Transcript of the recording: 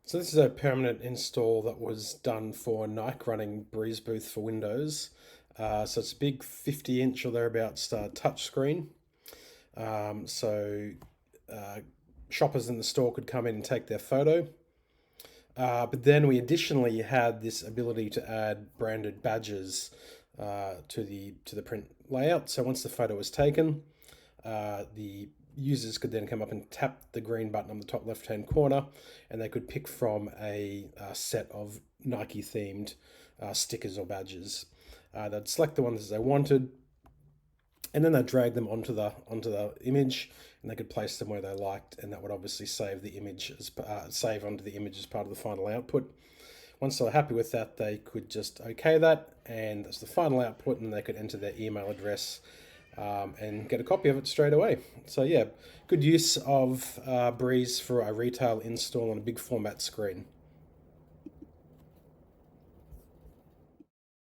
So this is a permanent install that was done for Nike running Breeze Booth for Windows. So it's a big 50-inch or thereabouts touch screen. So uh, shoppers in the store could come in and take their photo. But then we additionally had this ability to add branded badges to the print layout. So once the photo was taken, the users could then come up and tap the green button on the top left hand corner, and they could pick from a set of Nike themed stickers or badges. They'd select the ones they wanted, and then they'd drag them onto the image, and they could place them where they liked, and that would obviously save the image save onto the image as part of the final output. Once they were happy with that, they could just OK that, and that's the final output, and they could enter their email address and get a copy of it straight away. So yeah, good use of Breeze for a retail install on a big format screen.